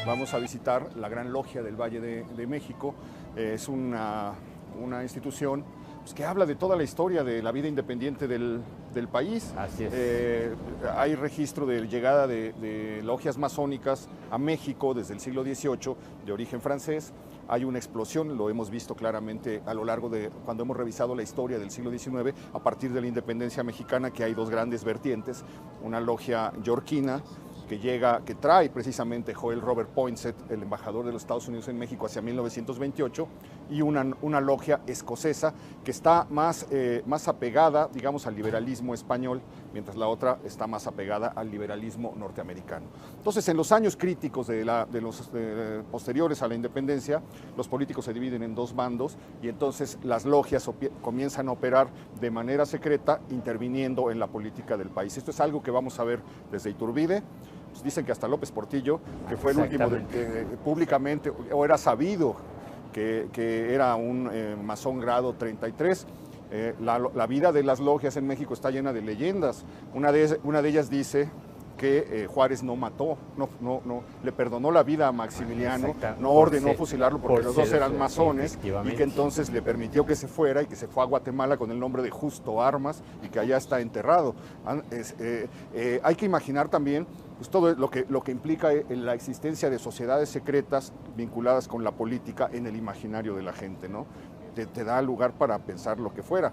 vamos a visitar la Gran Logia del Valle de México. Es una institución pues, que habla de toda la historia de la vida independiente del país. Así es. Hay registro de llegada de logias masónicas a México desde el siglo XVIII, de origen francés. Hay una explosión, lo hemos visto claramente a lo largo de cuando hemos revisado la historia del siglo XIX, a partir de la independencia mexicana, que hay dos grandes vertientes, una logia yorquina, que trae precisamente Joel Robert Poinsett, el embajador de los Estados Unidos en México, hacia 1928, y una logia escocesa que está más apegada, digamos, al liberalismo español, mientras la otra está más apegada al liberalismo norteamericano. Entonces, en los años críticos de los posteriores a la independencia, los políticos se dividen en dos bandos y entonces las logias comienzan a operar de manera secreta, interviniendo en la política del país. Esto es algo que vamos a ver desde Iturbide. Dicen que hasta López Portillo, que fue el último públicamente, o era sabido que era un masón grado 33. La vida de las logias en México está llena de leyendas. Una de ellas dice que Juárez no mató, no le perdonó la vida a Maximiliano, no ordenó fusilarlo porque los dos eran masones, y que entonces le permitió que se fuera y que se fue a Guatemala con el nombre de Justo Armas y que allá está enterrado. Hay que imaginar también pues, todo lo que implica la existencia de sociedades secretas vinculadas con la política en el imaginario de la gente, ¿no? Te da lugar para pensar lo que fuera.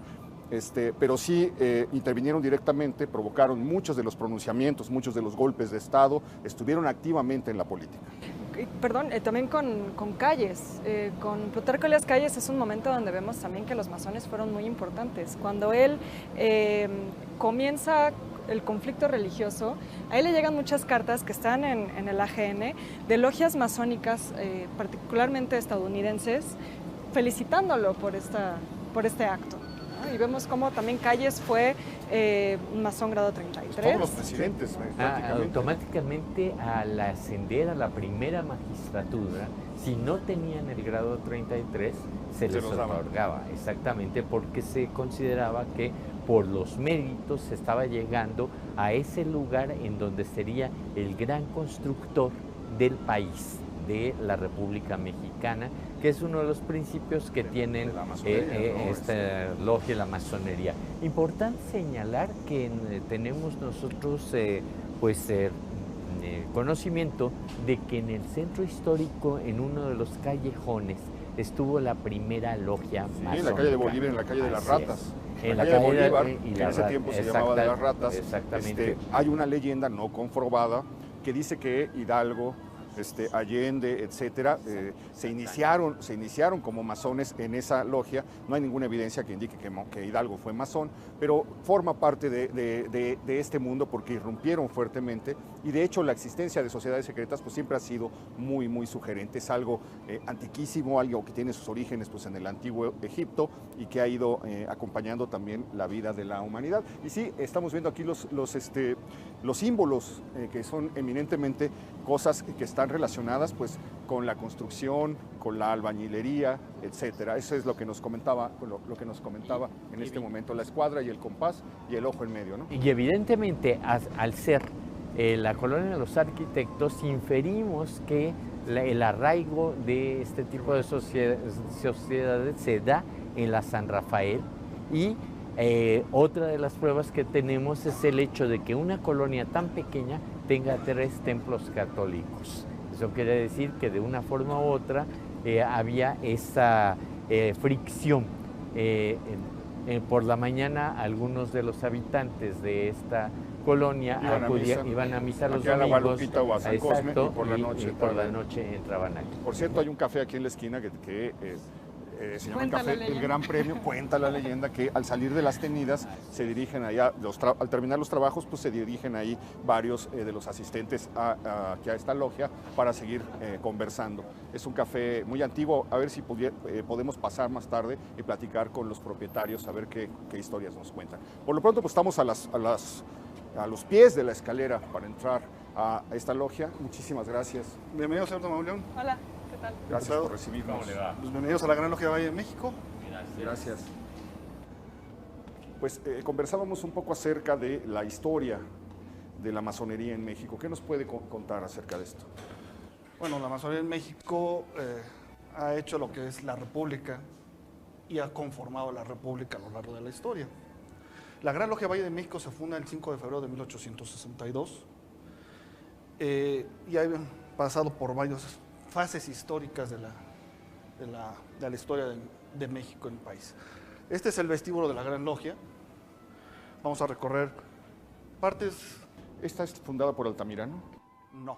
Pero sí intervinieron directamente, provocaron muchos de los pronunciamientos, muchos de los golpes de Estado, estuvieron activamente en la política. Perdón, también con Calles, con Plutarco Elías Calles es un momento donde vemos también que los masones fueron muy importantes. Cuando él comienza el conflicto religioso, a él le llegan muchas cartas que están en el AGN de logias masónicas, particularmente estadounidenses, felicitándolo por este acto. Y vemos cómo también Calles fue un masón grado 33. Todos los presidentes, automáticamente al ascender a la primera magistratura, si no tenían el grado 33, se les otorgaba, exactamente, porque se consideraba que por los méritos se estaba llegando a ese lugar en donde sería el gran constructor del país, de la República Mexicana, que es uno de los principios que tienen esta logia, la masonería. Importante señalar que tenemos nosotros conocimiento de que en el centro histórico, en uno de los callejones, estuvo la primera logia masónica. En la calle de Bolívar, en la calle de las Ratas. En la calle de Bolívar, que en ese tiempo se llamaba de las Ratas. Exactamente. Hay una leyenda no comprobada que dice que Hidalgo, Allende, etcétera, se iniciaron como masones en esa logia. No hay ninguna evidencia que indique que Hidalgo fue masón, pero forma parte de este mundo porque irrumpieron fuertemente, y de hecho la existencia de sociedades secretas pues siempre ha sido muy, muy sugerente. Es algo antiquísimo, algo que tiene sus orígenes pues, en el antiguo Egipto y que ha ido acompañando también la vida de la humanidad. Y sí, estamos viendo aquí los símbolos que son eminentemente cosas que están relacionadas pues con la construcción, con la albañilería, etcétera. Eso es lo que nos comentaba, en este momento, la escuadra y el compás y el ojo en medio, ¿no? Y evidentemente, al ser la colonia de los arquitectos, inferimos que el arraigo de este tipo de sociedades se da en la San Rafael, y otra de las pruebas que tenemos es el hecho de que una colonia tan pequeña tenga 3 templos católicos. Eso quiere decir que de una forma u otra había esa fricción. Por la mañana algunos de los habitantes de esta colonia iban a misa los domingos, exacto, y por la noche entraban aquí. Por cierto, hay un café aquí en la esquina que se llama el Café El Gran Premio. Cuenta la leyenda que al salir de las tenidas se dirigen allá, al terminar los trabajos, pues se dirigen ahí varios de los asistentes aquí a esta logia para seguir conversando. Es un café muy antiguo, a ver si podemos pasar más tarde y platicar con los propietarios, a ver qué historias nos cuentan. Por lo pronto, pues estamos a los pies de la escalera para entrar a esta logia. Muchísimas gracias. Bienvenido, señor Mauleón. Hola, ¿qué tal? Gracias por recibirnos. ¿Cómo le va? Pues bienvenidos a la Gran Logia de Valle de México. Gracias. Pues conversábamos un poco acerca de la historia de la masonería en México. ¿Qué nos puede contar acerca de esto? Bueno, la masonería en México ha hecho lo que es la república y ha conformado la república a lo largo de la historia. La Gran Logia Valle de México se funda el 5 de febrero de 1862 y ha pasado por varias fases históricas de la historia de México en el país. Este es el vestíbulo de la Gran Logia. Vamos a recorrer partes. ¿Esta es fundada por Altamirano? No,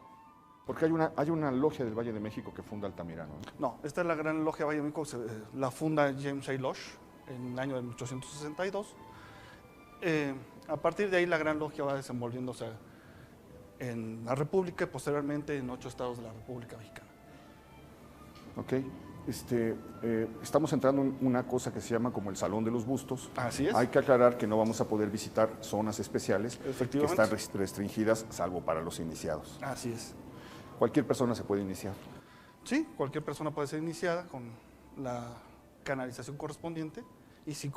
Porque hay una logia del Valle de México que funda Altamirano, ¿no? no, esta es la Gran Logia Valle de México, la funda James A. Losh en el año de 1862. A partir de ahí la Gran Logia va desenvolviéndose en la República y posteriormente en 8 estados de la República Mexicana. Ok. Estamos entrando en una cosa que se llama como el Salón de los Bustos. Así es. Hay que aclarar que no vamos a poder visitar zonas especiales que Efectivamente. están restringidas, salvo para los iniciados. Así es. Cualquier persona se puede iniciar. Sí, cualquier persona puede ser iniciada con la canalización correspondiente y si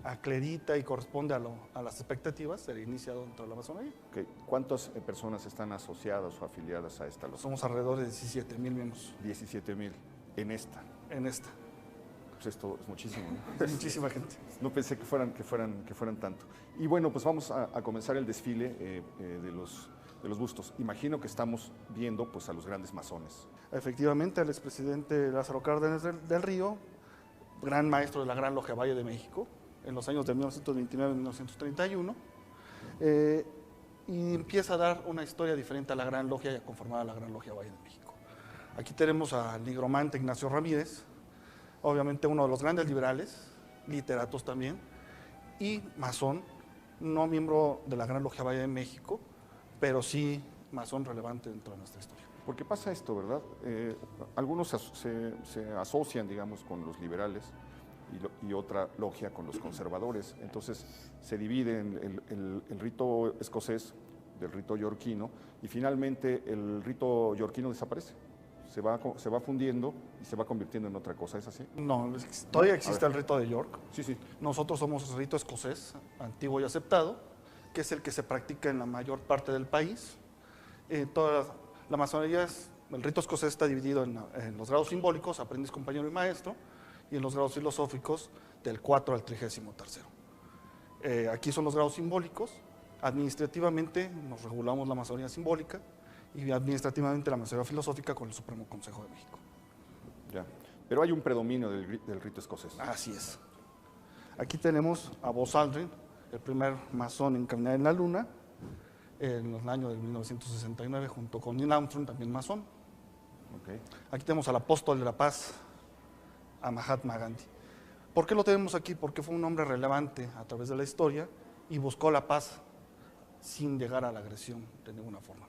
acredita y corresponde a las expectativas, será iniciado dentro de la masonería. Ok. ¿Cuántas personas están asociadas o afiliadas a esta logia? Somos alrededor de 17,000 miembros 17,000 en esta. en esta. Pues esto es muchísimo, ¿no? Es muchísima gente. No pensé que fueran tanto. Y bueno, pues vamos a comenzar el desfile de los bustos. Imagino que estamos viendo pues a los grandes masones. Efectivamente, el expresidente Lázaro Cárdenas del Río, gran maestro de la Gran Logia Valle de México, en los años de 1929 y 1931, y empieza a dar una historia diferente a la Gran Logia y a conformar a la Gran Logia Valle de México. Aquí tenemos al nigromante Ignacio Ramírez, obviamente uno de los grandes liberales, literatos también, y masón, no miembro de la Gran Logia Valle de México, pero sí masón relevante dentro de nuestra historia. Porque pasa esto, ¿verdad? Algunos se asocian, digamos, con los liberales y otra logia con los conservadores. Entonces se divide en el rito escocés del rito yorquino y finalmente el rito yorquino desaparece. Se va fundiendo y se va convirtiendo en otra cosa, ¿es así? No, todavía existe el rito de York. Sí, sí. Nosotros somos el rito escocés, antiguo y aceptado, que es el que se practica en la mayor parte del país. La masonería, el rito escocés está dividido en los grados simbólicos, aprendiz, compañero y maestro, y en los grados filosóficos del 4 al 33º. Aquí son los grados simbólicos. Administrativamente nos regulamos la masonería simbólica y administrativamente la masonería filosófica con el Supremo Consejo de México. Ya. Pero hay un predominio del rito escocés. Así es. Aquí tenemos a Buzz Aldrin, el primer masón en caminar en la luna, en el año de 1969, junto con Neil Armstrong, también masón. Okay. Aquí tenemos al apóstol de la paz, a Mahatma Gandhi. ¿Por qué lo tenemos aquí? Porque fue un hombre relevante a través de la historia y buscó la paz sin llegar a la agresión de ninguna forma.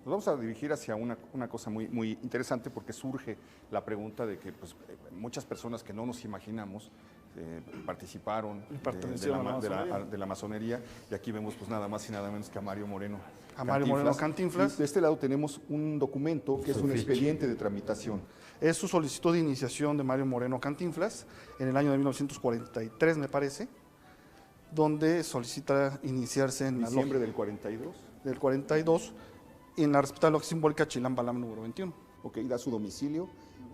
Nos vamos a dirigir hacia una cosa muy, muy interesante porque surge la pregunta de que pues, muchas personas que no nos imaginamos participaron de la masonería y aquí vemos pues nada más y nada menos que a Mario Moreno Cantinflas. Y de este lado tenemos un documento que es un expediente de tramitación. Es su solicitud de iniciación de Mario Moreno Cantinflas en el año de 1943, me parece, donde solicita iniciarse en diciembre del 42. Del 42 en la respetable logia simbólica Chilam Balam número 21. Ok, da su domicilio,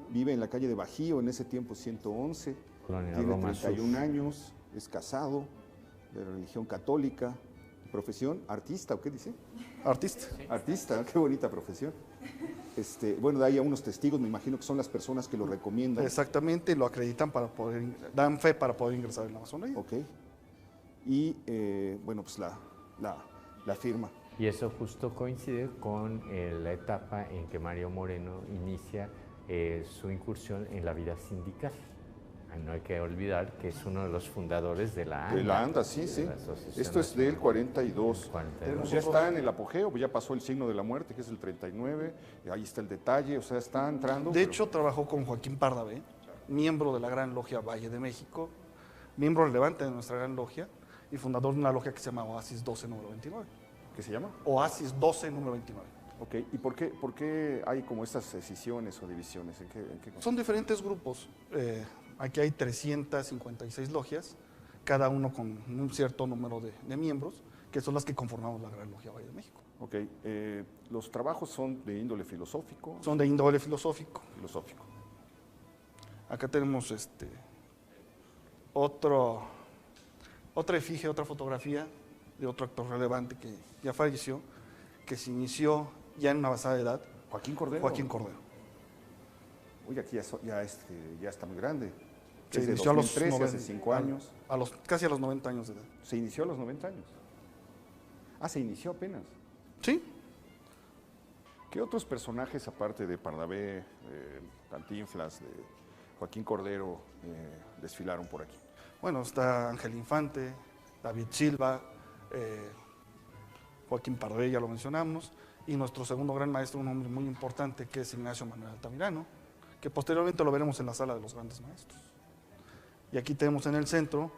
vive en la calle de Bajío, en ese tiempo 111, Colonia tiene Roma 31 años, es casado, de religión católica, profesión artista, ¿o qué dice? Artista. Sí. Artista, qué bonita profesión. Bueno, de ahí a unos testigos, me imagino que son las personas que lo recomiendan. Exactamente, lo acreditan dan fe para poder ingresar en la masonería. Ok. Y bueno, pues la firma. Y eso justo coincide con la etapa en que Mario Moreno inicia su incursión en la vida sindical. No hay que olvidar que es uno de los fundadores de la ANDA. De la ANDA, sí, sí. Esto es del 42. Pues ya está en el apogeo, ya pasó el signo de la muerte, que es el 39, y ahí está el detalle, o sea, está entrando. De hecho, trabajó con Joaquín Pardavé, miembro de la Gran Logia Valle de México, miembro relevante de nuestra Gran Logia y fundador de una logia que se llama Oasis 12, número 29. ¿Qué se llama? Oasis 12, número 29. Ok, ¿y por qué hay como estas escisiones o divisiones? ¿En qué consiste? Son diferentes grupos. Aquí hay 356 logias, cada uno con un cierto número de miembros, que son las que conformamos la Gran Logia Valle de México. Ok, los trabajos son de índole filosófico. Son de índole filosófico. Filosófico. Acá tenemos otra efigie, otra fotografía de otro actor relevante que ya falleció, que se inició ya en una avanzada edad, Joaquín Cordero. Joaquín Cordero. Oye, aquí ya está muy grande. Se Es de inició 2013, hace 5 años. Casi a los 90 años de edad. Se inició a los 90 años. Ah, se inició apenas. Sí. ¿Qué otros personajes, aparte de Pardavé, Cantinflas, de Joaquín Cordero, desfilaron por aquí? Bueno, está Ángel Infante, David Silva, Joaquín Pardavé, ya lo mencionamos, y nuestro segundo gran maestro, un hombre muy importante, que es Ignacio Manuel Altamirano, que posteriormente lo veremos en la sala de los grandes maestros. Y aquí tenemos en el centro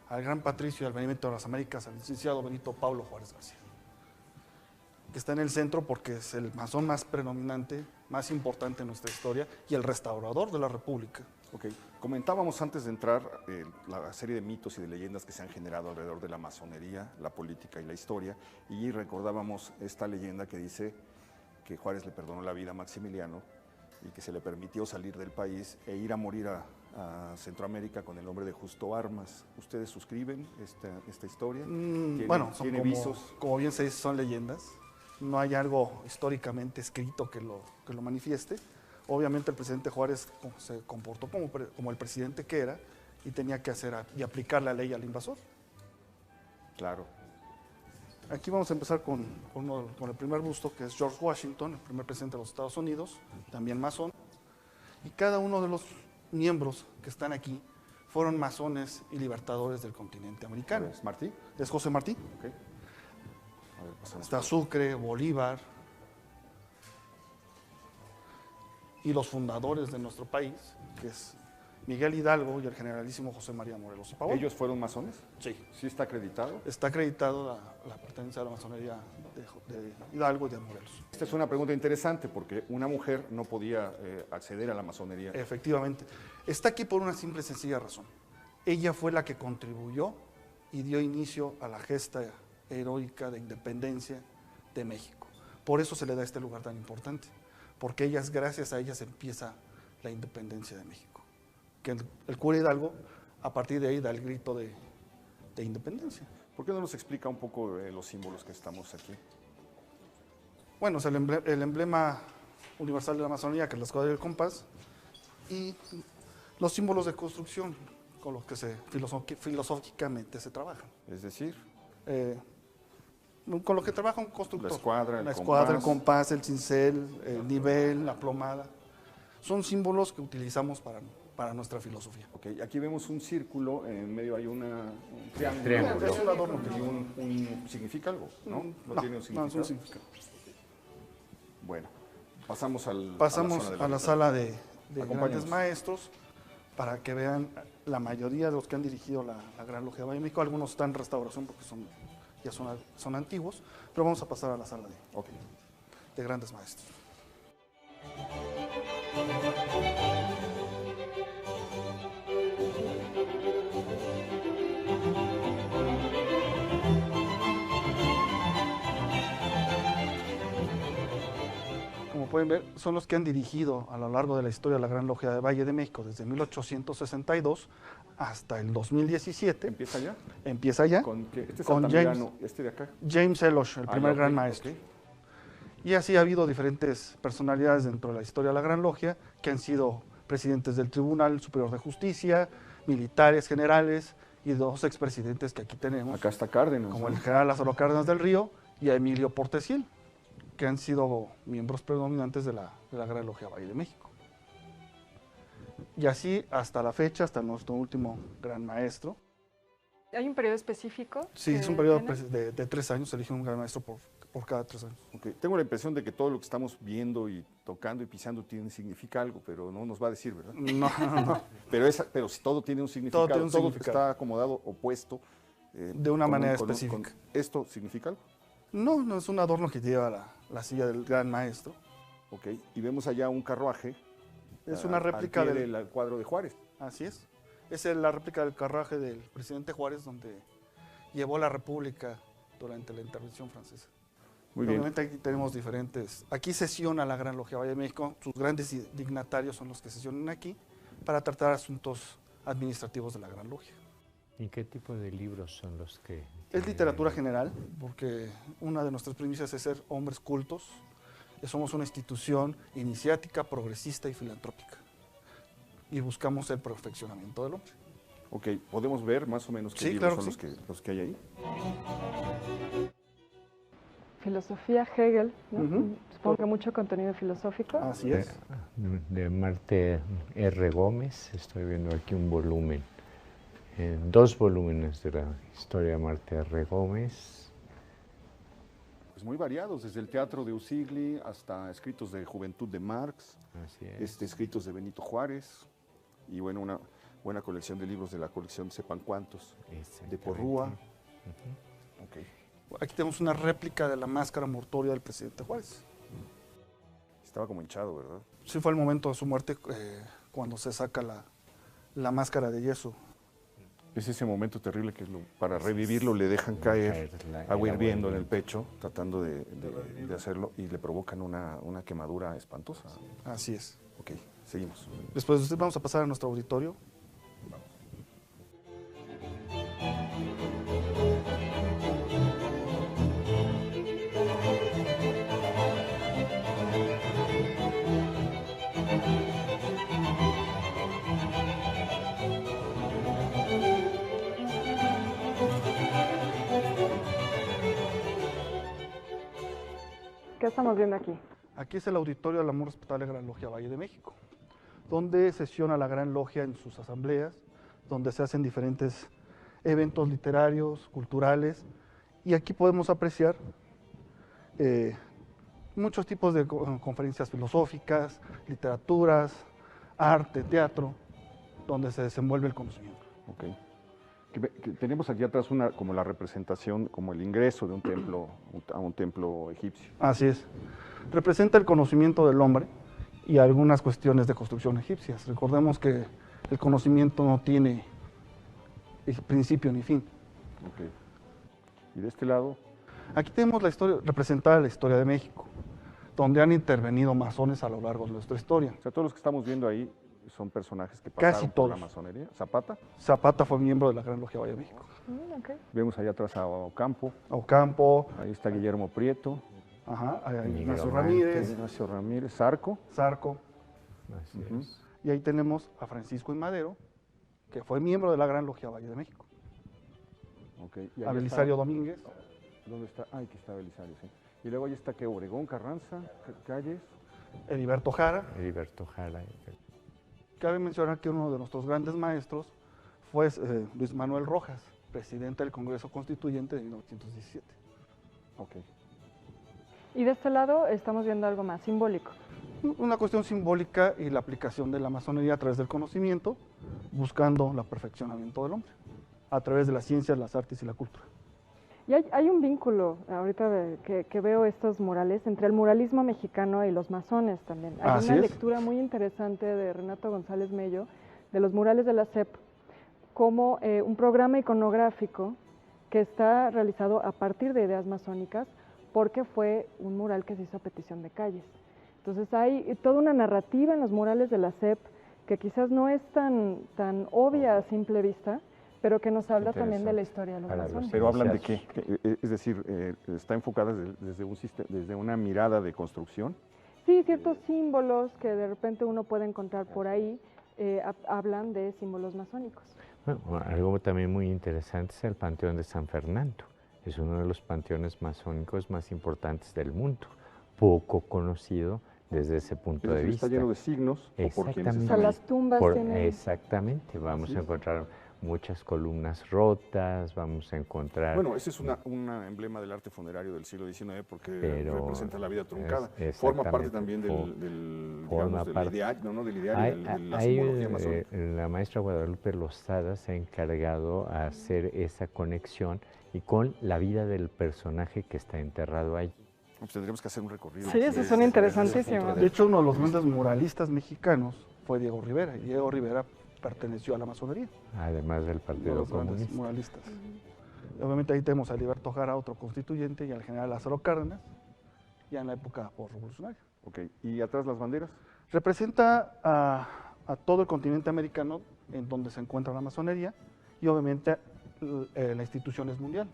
al gran patricio del Benevento de las Américas, al licenciado Benito Pablo Juárez García, que está en el centro porque es el masón más predominante, más importante en nuestra historia y el restaurador de la República. Ok, comentábamos antes de entrar la serie de mitos y de leyendas que se han generado alrededor de la masonería, la política y la historia, y recordábamos esta leyenda que dice que Juárez le perdonó la vida a Maximiliano y que se le permitió salir del país e ir a morir a Centroamérica con el nombre de Justo Armas. ¿Ustedes suscriben esta historia? Bueno, ¿Tiene visos? Como bien se dice, son leyendas. No hay algo históricamente escrito que lo manifieste. Obviamente el presidente Juárez se comportó como el presidente que era y tenía que hacer y aplicar la ley al invasor. Claro. Aquí vamos a empezar con el primer busto, que es George Washington, el primer presidente de los Estados Unidos, también masón. Y cada uno de los miembros que están aquí fueron masones y libertadores del continente americano. ¿Es Martí? Es José Martí. Ok. A ver, pasamos. Está Sucre, Bolívar. Y los fundadores de nuestro país, que es Miguel Hidalgo y el generalísimo José María Morelos y Pavón. ¿Ellos fueron masones? Sí. ¿Sí está acreditado? Está acreditado la pertenencia a la masonería de Hidalgo y de Morelos. Esta es una pregunta interesante porque una mujer no podía acceder a la masonería. Efectivamente. Está aquí por una simple y sencilla razón. Ella fue la que contribuyó y dio inicio a la gesta heroica de independencia de México. Por eso se le da este lugar tan importante, porque gracias a ellas empieza la independencia de México. Que el cura Hidalgo, a partir de ahí, da el grito de independencia. ¿Por qué no nos explica un poco los símbolos que estamos aquí? Bueno, es el emblema universal de la masonería, que es la escuadra y el compás, y los símbolos de construcción con los que filosóficamente se trabajan. Es decir, con lo que trabaja un constructor. La escuadra, el compás, el cincel, el nivel, la plomada. Son símbolos que utilizamos para nuestra filosofía. Okay, aquí vemos un círculo, en medio hay un triángulo. Triángulo. Es un adorno Y significa algo, ¿no? No, tiene un no, significado. es un significado. Bueno, pasamos a la sala de Acompáñanos. grandes maestros para que vean la mayoría de los que han dirigido la Gran Logia de Valle de México. Algunos están en restauración porque ya son antiguos, pero vamos a pasar a la sala Okay. de grandes maestros. Como pueden ver, son los que han dirigido a lo largo de la historia la Gran Logia de Valle de México desde 1862 hasta el 2017. ¿Empieza ya? Empieza ya Este es con Altamirano, este de acá. James Elosh, el primer ya, gran ok, maestro. ok. Y así ha habido diferentes personalidades dentro de la historia de la Gran Logia que han sido presidentes del Tribunal Superior de Justicia, militares, generales y 2 expresidentes que aquí tenemos, Acá está Cárdenas. como ¿no? el general Lázaro Cárdenas del Río y a Emilio Portesiel, que han sido miembros predominantes de la Gran Logia Valle de México. Y así hasta la fecha, hasta nuestro último gran maestro. ¿Hay un periodo específico? Sí, es un que periodo tiene? de 3 años, se elige un gran maestro por cada 3 años. Okay. Tengo la impresión de que todo lo que estamos viendo y tocando y pisando significa algo, pero no nos va a decir, ¿verdad? No. Pero si todo tiene un significado, tiene un significado. está acomodado, opuesto. De una manera específica. ¿Esto significa algo? No es un adorno que lleva la silla del gran maestro. Ok, y vemos allá un carruaje. Es una réplica al pie del cuadro de Juárez. Así es. Es la réplica del carruaje del presidente Juárez, donde llevó la República durante la intervención francesa. Muy bien. Obviamente aquí tenemos diferentes, aquí sesiona la Gran Logia Valle de México, sus grandes dignatarios son los que sesionan aquí para tratar asuntos administrativos de la Gran Logia. ¿Y qué tipo de libros son los que...? Es literatura general, porque una de nuestras premisas es ser hombres cultos, que somos una institución iniciática, progresista y filantrópica, y buscamos el perfeccionamiento del hombre. Ok, ¿podemos ver más o menos qué Sí, libros claro son que los que hay ahí? Filosofía Hegel, ¿no? Ujú. Supongo que mucho contenido filosófico. Así es. De Marte R. Gómez, estoy viendo aquí un volumen, 2 volúmenes de la historia de Marte R. Gómez. Pues muy variados, desde el teatro de Usigli hasta escritos de Juventud de Marx, Así es. escritos de Benito Juárez, y bueno, una buena colección de libros de la colección Sepan Cuántos, de Exactamente. Porrúa. Ok. Aquí tenemos una réplica de la máscara mortuoria del presidente Juárez. Estaba como hinchado, ¿verdad? Sí fue el momento de su muerte cuando se saca la máscara de yeso. Es ese momento terrible que para revivirlo le dejan caer agua hirviendo en el pecho, tratando de hacerlo, y le provocan una quemadura espantosa. Así es. Ok, seguimos. Después de usted vamos a pasar a nuestro auditorio. ¿Qué estamos viendo aquí? Aquí es el auditorio de la muy respetable Gran Logia Valle de México, donde sesiona la Gran Logia en sus asambleas, donde se hacen diferentes eventos literarios, culturales, y aquí podemos apreciar muchos tipos de conferencias filosóficas, literaturas, arte, teatro, donde se desenvuelve el conocimiento. Ok. Que tenemos aquí atrás como la representación, como el ingreso de un templo a un templo egipcio. Así es. Representa el conocimiento del hombre y algunas cuestiones de construcción egipcias. Recordemos que el conocimiento no tiene principio ni fin. Ok. Y de este lado, Aquí tenemos la historia, representada la historia de México, donde han intervenido masones a lo largo de nuestra historia. o sea, todos los que estamos viendo ahí son personajes que Casi pasaron por la todos. masonería. Zapata, Zapata fue miembro de la Gran Logia Valle de México. Ok. vemos allá atrás a Ocampo, Ocampo, ahí está Guillermo Prieto, Miguel Ignacio Ramírez. Ramírez, Ignacio Ramírez, Zarco. Zarco, Así Ujú. es. y ahí tenemos a Francisco I. Madero, que fue miembro de la Gran Logia Valle de México. Okay. Y A ahí Belisario está- Domínguez, ¿Dónde está? Ah, aquí está Belisario, sí. Y luego ahí está que Obregón, Carranza, Calles. Heriberto Jara. Heriberto Jara. Cabe mencionar que uno de nuestros grandes maestros fue Luis Manuel Rojas, presidente del Congreso Constituyente de 1917. Ok. Y de este lado estamos viendo algo más simbólico. Una cuestión simbólica y la aplicación de la masonería a través del conocimiento, buscando el perfeccionamiento del hombre, a través de las ciencias, las artes y la cultura. Y hay un vínculo, ahorita que veo estos murales, entre el muralismo mexicano y los masones también. Hay Así una es. lectura muy interesante de Renato González Mello, de los murales de la SEP, como un programa iconográfico que está realizado a partir de ideas masónicas, porque fue un mural que se hizo a petición de Calles. Entonces hay toda una narrativa en los murales de la SEP que quizás no es tan obvia a simple vista, pero que nos habla también de la historia de los Para los masones. Pero hablan de iniciados. qué, es decir, está enfocada desde una mirada de construcción. Sí, ciertos símbolos que de repente uno puede encontrar por ahí hablan de símbolos masónicos. Bueno, algo también muy interesante es el Panteón de San Fernando. Es uno de los panteones masónicos más importantes del mundo, poco conocido desde ese punto Es de decir, vista. está lleno de signos o por quienes Exactamente. O están sea, ahí. las tumbas tienen... Exactamente, vamos Así a es. encontrar muchas columnas rotas, vamos a encontrar... Bueno, ese es un emblema del arte funerario del siglo XIX porque Pero representa la vida truncada. es- Forma parte exactamente, también del forma digamos, parte. ideario, no del ideario, Hay- de la hay, simbología masónica. la maestra Guadalupe Lozada se ha encargado a hacer esa conexión y con la vida del personaje que está enterrado ahí. Pues tendríamos que hacer un recorrido. Sí, eso suena interesantísimo. De hecho, uno de los grandes muralistas mexicanos fue Diego Rivera, y Diego Rivera perteneció a la masonería, Además del uno de Partido los grandes Comunista. muralistas. Obviamente ahí tenemos a Heriberto Jara, otro constituyente, y al general Lázaro Cárdenas, ya en la época postrevolucionaria. Ok, ¿y atrás las banderas? Representa a todo el continente americano en donde se encuentra la masonería, y obviamente la institución es mundial.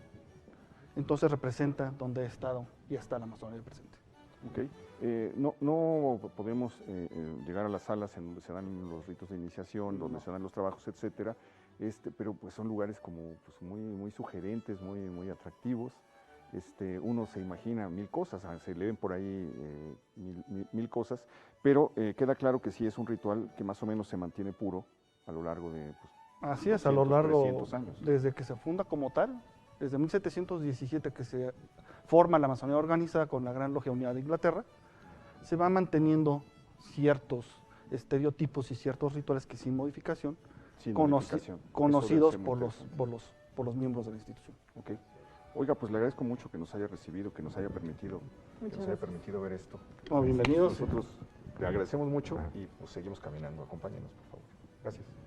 Entonces representa donde ha estado y está la masonería presente. Ok, no podemos llegar a las salas en donde se dan los ritos de iniciación, donde se dan los trabajos, etcétera, pero pues son lugares como pues, muy sugerentes, muy atractivos. Uno se imagina mil cosas, se leen por ahí mil cosas, pero queda claro que sí es un ritual que más o menos se mantiene puro a lo largo de pues, Así es, a lo largo, 300 años. desde que se funda como tal, desde 1717 que se forma la masonería organizada con la Gran Logia Unida de Inglaterra, se van manteniendo ciertos estereotipos y ciertos rituales que sin modificación, Sin modificación. conocidos Eso debe por ser muy por los miembros de la institución. Ok. Oiga, pues le agradezco mucho que nos haya recibido, que nos haya permitido, Muchas que nos haya gracias. permitido ver esto. Bienvenidos. Nosotros le agradecemos mucho y pues seguimos caminando. Acompáñenos, por favor. Gracias.